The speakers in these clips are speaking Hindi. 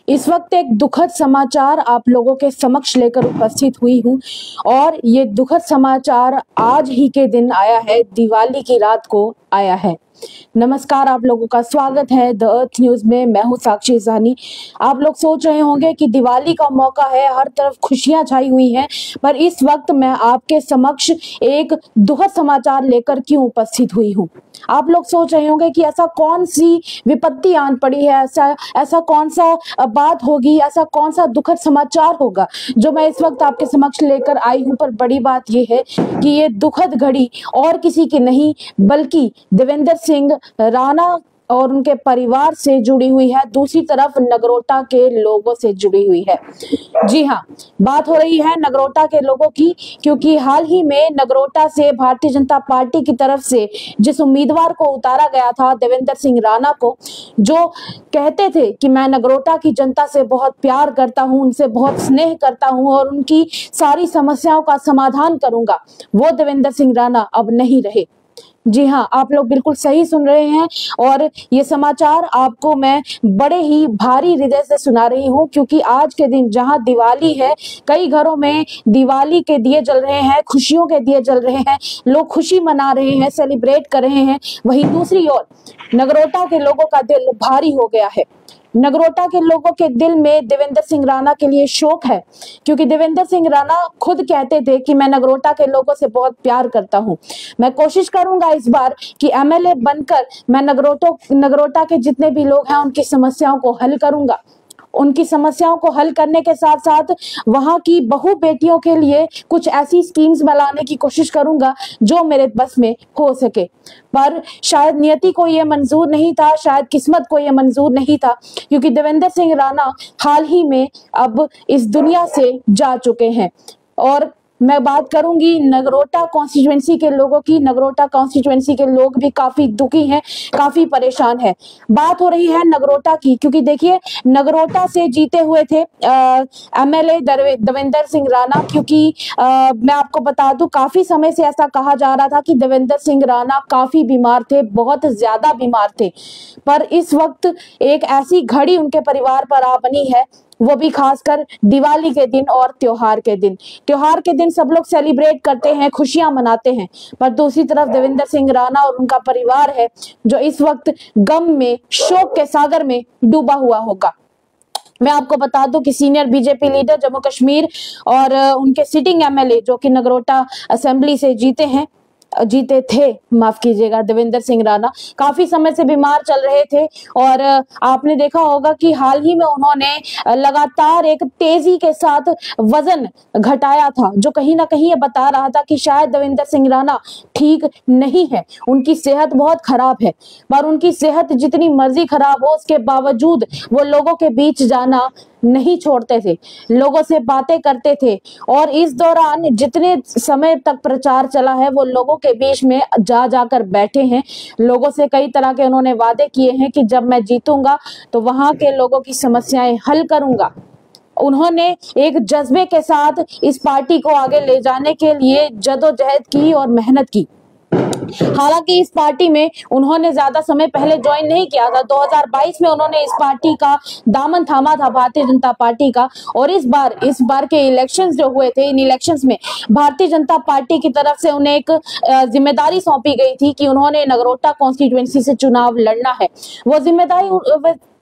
इस वक्त एक दुखद समाचार आप लोगों के समक्ष लेकर उपस्थित हुई हूँ और ये दुखद समाचार आज ही के दिन आया है, दिवाली की रात को आया है। नमस्कार, आप लोगों का स्वागत है द अर्थ न्यूज में। मैं हूँ साक्षी साहनी। आप लोग सोच रहे होंगे कि दिवाली का मौका है, हर तरफ खुशियां छाई हुई हैं, पर इस वक्त मैं आपके समक्ष एक दुखद समाचार लेकर क्यों उपस्थित हुई हूँ। आप लोग सोच रहे होंगे कि ऐसा कौन सी विपत्ति आन पड़ी है, ऐसा कौन सा बात होगी, ऐसा कौन सा दुखद समाचार होगा जो मैं इस वक्त आपके समक्ष लेकर आई हूँ। पर बड़ी बात यह है कि ये दुखद घड़ी और किसी की नहीं बल्कि देवेंद्र सिंह राणा और उनके परिवार से जुड़ी हुई है, दूसरी तरफ नगरोटा के लोगों से जुड़ी हुई है। जी हाँ, बात हो रही है नगरोटा के लोगों की, क्योंकि हाल ही में नगरोटा से भारतीय जनता पार्टी की तरफ से जिस उम्मीदवार को उतारा गया था, देवेंद्र सिंह राणा को, जो कहते थे कि मैं नगरोटा की जनता से बहुत प्यार करता हूं, उनसे बहुत स्नेह करता हूं और उनकी सारी समस्याओं का समाधान करूंगा, वो देवेंद्र सिंह राणा अब नहीं रहे। जी हाँ, आप लोग बिल्कुल सही सुन रहे हैं और ये समाचार आपको मैं बड़े ही भारी हृदय से सुना रही हूँ, क्योंकि आज के दिन जहाँ दिवाली है, कई घरों में दिवाली के दिए जल रहे हैं, खुशियों के दिए जल रहे हैं, लोग खुशी मना रहे हैं, सेलिब्रेट कर रहे हैं। वहीं दूसरी ओर नगरोटा के लोगों का दिल भारी हो गया है। नगरोटा के लोगों के दिल में देवेंद्र सिंह राणा के लिए शोक है, क्योंकि देवेंद्र सिंह राणा खुद कहते थे कि मैं नगरोटा के लोगों से बहुत प्यार करता हूं। मैं कोशिश करूंगा इस बार कि एमएलए बनकर मैं नगरोटा के जितने भी लोग हैं उनकी समस्याओं को हल करूंगा। उनकी समस्याओं को हल करने के साथ साथ वहां की बहु बेटियों के लिए कुछ ऐसी स्कीम्स बनाने की कोशिश करूंगा जो मेरे बस में हो सके। पर शायद नियति को यह मंजूर नहीं था, शायद किस्मत को यह मंजूर नहीं था, क्योंकि देवेंद्र सिंह राणा हाल ही में अब इस दुनिया से जा चुके हैं। और मैं बात करूंगी नगरोटा कॉन्स्टिट्यूएंसी के लोगों की। नगरोटा कॉन्स्टिट्यूएंसी के लोग भी काफी दुखी हैं, काफी परेशान हैं। बात हो रही है नगरोटा की, क्योंकि देखिए नगरोटा से जीते हुए थे एमएलए देवेंद्र सिंह राणा। क्योंकि मैं आपको बता दूं, काफी समय से ऐसा कहा जा रहा था कि देवेंद्र सिंह राणा काफी बीमार थे, बहुत ज्यादा बीमार थे। पर इस वक्त एक ऐसी घड़ी उनके परिवार पर आ बनी है, वो भी खासकर दिवाली के दिन और त्योहार के दिन। त्योहार के दिन सब लोग सेलिब्रेट करते हैं, खुशियां मनाते हैं, पर दूसरी तरफ देवेंद्र सिंह राणा और उनका परिवार है जो इस वक्त गम में, शोक के सागर में डूबा हुआ होगा। मैं आपको बता दूं कि senior BJP leader Jammu Kashmir और उनके सिटिंग एमएलए जो कि नगरोटा असेंबली से जीते थे, माफ कीजिएगा, देवेंद्र सिंह राणा काफी समय से बीमार चल रहे थे। और आपने देखा होगा कि हाल ही में उन्होंने लगातार एक तेजी के साथ वजन घटाया था, जो कहीं ना कहीं ये बता रहा था कि शायद देवेंद्र सिंह राणा ठीक नहीं है, उनकी सेहत बहुत खराब है। पर उनकी सेहत जितनी मर्जी खराब हो, उसके बावजूद वो लोगों के बीच जाना नहीं छोड़ते थे, लोगों से बातें करते थे। और इस दौरान जितने समय तक प्रचार चला है, वो लोगों के बीच में जाकर बैठे हैं, लोगों से कई तरह के उन्होंने वादे किए हैं कि जब मैं जीतूंगा तो वहां के लोगों की समस्याएं हल करूंगा। उन्होंने एक जज्बे के साथ इस पार्टी को आगे ले जाने के लिए जदोजहद की और मेहनत की। हालांकि इस पार्टी में उन्होंने ज्यादा समय पहले ज्वाइन नहीं किया था। 2022 में उन्होंने इस पार्टी का दामन थामा था, भारतीय जनता पार्टी का। और इस बार के इलेक्शंस जो हुए थे, इन इलेक्शंस में भारतीय जनता पार्टी की तरफ से उन्हें एक जिम्मेदारी सौंपी गई थी कि उन्होंने नगरोटा कॉन्स्टिट्यूएंसी से चुनाव लड़ना है।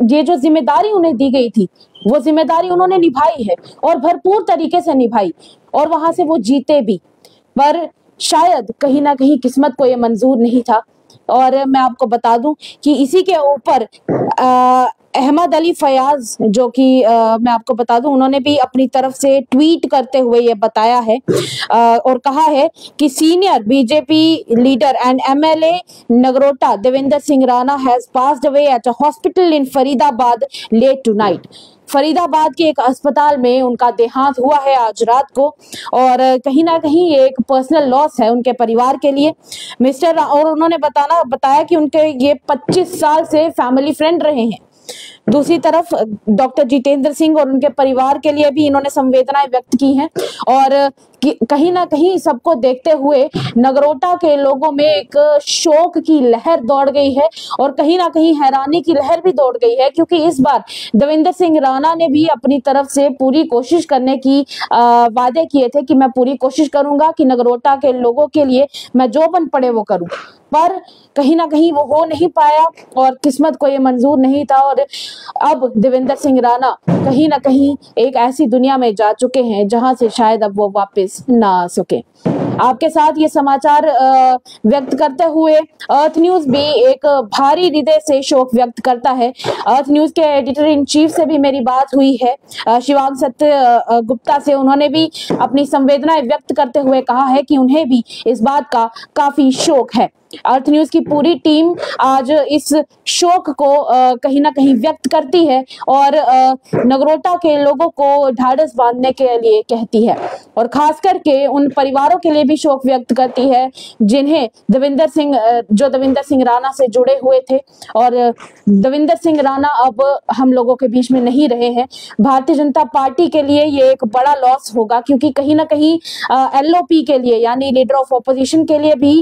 ये जो जिम्मेदारी उन्हें दी गई थी, वो जिम्मेदारी उन्होंने निभाई है और भरपूर तरीके से निभाई, और वहां से वो जीते भी। पर शायद कहीं ना कहीं किस्मत को ये मंजूर नहीं था। और मैं आपको बता दूं कि इसी के ऊपर अहमद अली फयाज, जो कि मैं आपको बता दूं, उन्होंने भी अपनी तरफ से ट्वीट करते हुए ये बताया है और कहा है कि senior BJP leader and MLA Nagrota Devender Singh Rana has passed away at a hospital in Faridabad late tonight. Faridabad के एक अस्पताल में उनका देहांत हुआ है आज रात को, और कहीं ना कहीं ये एक पर्सनल लॉस है उनके परिवार के लिए। और उन्होंने बताया कि उनके ये 25 साल से फैमिली फ्रेंड रहे हैं। दूसरी तरफ डॉक्टर जितेंद्र सिंह और उनके परिवार के लिए भी इन्होंने संवेदनाएं व्यक्त की हैं और कहीं ना कहीं सबको देखते हुए नगरोटा के लोगों में एक शोक की लहर दौड़ गई है और कहीं ना कहीं हैरानी की लहर भी दौड़ गई है, क्योंकि इस बार देवेंद्र सिंह राणा ने भी अपनी तरफ से पूरी कोशिश करने की वादे किए थे कि मैं पूरी कोशिश करूंगा कि नगरोटा के लोगों के लिए मैं जो बन पड़े वो करूं, पर कहीं ना कहीं वो हो नहीं पाया और किस्मत को ये मंजूर नहीं था। और अब देवेंद्र सिंह राणा कहीं ना कहीं एक ऐसी दुनिया में जा चुके हैं जहां से शायद अब वो वापस ना आ सके। आपके साथ ये समाचार व्यक्त करते हुए अर्थ न्यूज भी एक भारी हृदय से शोक व्यक्त करता है। अर्थ न्यूज के एडिटर इन चीफ से भी मेरी बात हुई है, शिवांग सत्य गुप्ता से। उन्होंने भी अपनी संवेदनाएं व्यक्त करते हुए कहा है कि उन्हें भी इस बात का काफी शोक है। अर्थ न्यूज की पूरी टीम आज इस शोक को कहीं ना कहीं व्यक्त करती है और नगरोटा के लोगों को ढाढ़स बांधने के लिए कहती है और खास करके उन परिवारों के लिए भी शोक व्यक्त करती है जिन्हें देवेंद्र सिंह राणा से जुड़े हुए थे। और देवेंद्र सिंह राणा अब हम लोगों के बीच में नहीं रहे हैं। भारतीय जनता पार्टी के लिए ये एक बड़ा लॉस होगा, क्योंकि कहीं ना कहीं एलओपी के लिए यानी लीडर ऑफ ऑपोजिशन के लिए भी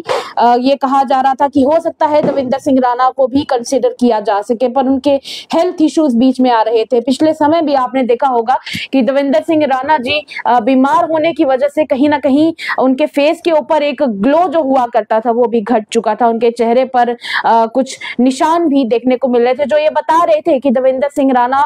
ये कहा जा रहा था कि हो सकता है देवेंद्र सिंह राणा को भी कंसीडर किया जा सके, पर उनके हेल्थ इश्यूज बीच में आ रहे थे। पिछले समय भी आपने देखा होगा कि देवेंद्र सिंह राणा जी बीमार होने की वजह से कहीं ना कहीं उनके फेस के ऊपर एक ग्लो जो हुआ करता था वो भी घट चुका था। उनके चेहरे पर कुछ निशान भी देखने को मिल रहे थे जो ये बता रहे थे कि देवेंद्र सिंह राणा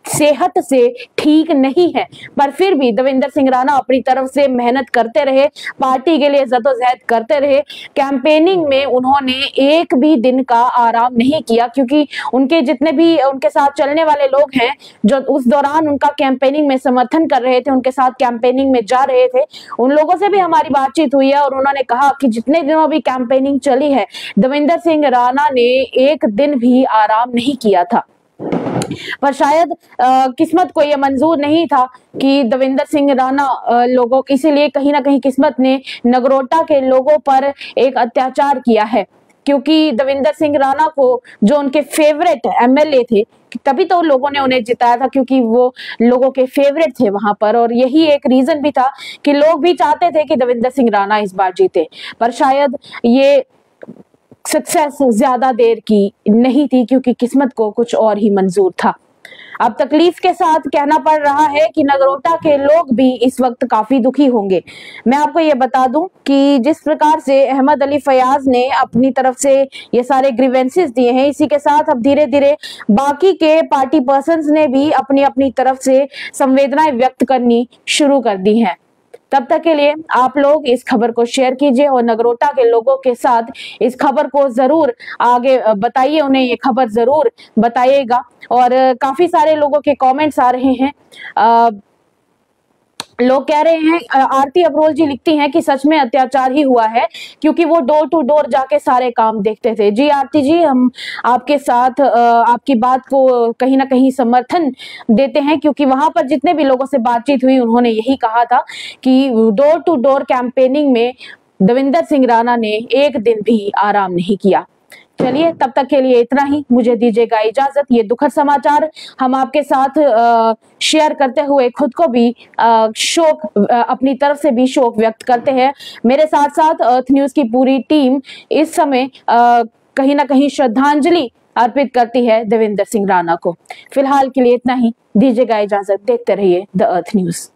सेहत से ठीक नहीं है, पर फिर भी देवेंद्र सिंह राणा अपनी तरफ से मेहनत करते रहे, पार्टी के लिए जद्दोजहद करते रहे। कैंपेनिंग में उन्होंने एक भी दिन का आराम नहीं किया, क्योंकि उनके जितने भी उनके साथ चलने वाले लोग हैं जो उस दौरान उनका कैंपेनिंग में समर्थन कर रहे थे, उनके साथ कैंपेनिंग में जा रहे थे, उन लोगों से भी हमारी बातचीत हुई है और उन्होंने कहा कि जितने दिनों भी कैंपेनिंग चली है देवेंद्र सिंह राणा ने एक दिन भी आराम नहीं किया था। पर शायद किस्मत को यह मंजूर नहीं था कि देवेंद्र सिंह राणा लोगों, इसीलिए कहीं ना कहीं किस्मत ने नगरोटा के लोगों पर एक अत्याचार किया है, क्योंकि देवेंद्र सिंह राणा को जो उनके फेवरेट एमएलए थे, तभी तो लोगों ने उन्हें जिताया था, क्योंकि वो लोगों के फेवरेट थे वहां पर। और यही एक रीजन भी था कि लोग भी चाहते थे कि देवेंद्र सिंह राणा इस बार जीते, पर शायद ये सक्सेस ज्यादा देर की नहीं थी, क्योंकि किस्मत को कुछ और ही मंजूर था। अब तकलीफ के साथ कहना पड़ रहा है कि नगरोटा के लोग भी इस वक्त काफी दुखी होंगे। मैं आपको ये बता दूं कि जिस प्रकार से अहमद अली फयाज ने अपनी तरफ से ये सारे ग्रीवेंसेस दिए हैं, इसी के साथ अब धीरे धीरे बाकी के पार्टी पर्संस ने भी अपनी अपनी तरफ से संवेदनाएं व्यक्त करनी शुरू कर दी हैं। तब तक के लिए आप लोग इस खबर को शेयर कीजिए और नगरोटा के लोगों के साथ इस खबर को जरूर आगे बताइए, उन्हें ये खबर जरूर बताइएगा। और काफी सारे लोगों के कमेंट्स आ रहे हैं। लोग कह रहे हैं, आरती अब्रोल जी लिखती हैं कि सच में अत्याचार ही हुआ है, क्योंकि वो डोर टू डोर जाके सारे काम देखते थे। जी आरती जी, हम आपके साथ आपकी बात को कहीं ना कहीं समर्थन देते हैं, क्योंकि वहां पर जितने भी लोगों से बातचीत हुई उन्होंने यही कहा था कि डोर टू डोर कैंपेनिंग में देवेंद्र सिंह राणा ने एक दिन भी आराम नहीं किया। चलिए, तब तक के लिए इतना ही, मुझे दीजिएगा इजाजत। ये दुखद समाचार हम आपके साथ शेयर करते हुए खुद को भी शोक, अपनी तरफ से भी शोक व्यक्त करते हैं। मेरे साथ साथ अर्थ न्यूज की पूरी टीम इस समय कहीं ना कहीं श्रद्धांजलि अर्पित करती है देवेंद्र सिंह राणा को। फिलहाल के लिए इतना ही, दीजिएगा इजाजत। देखते रहिए द अर्थ न्यूज।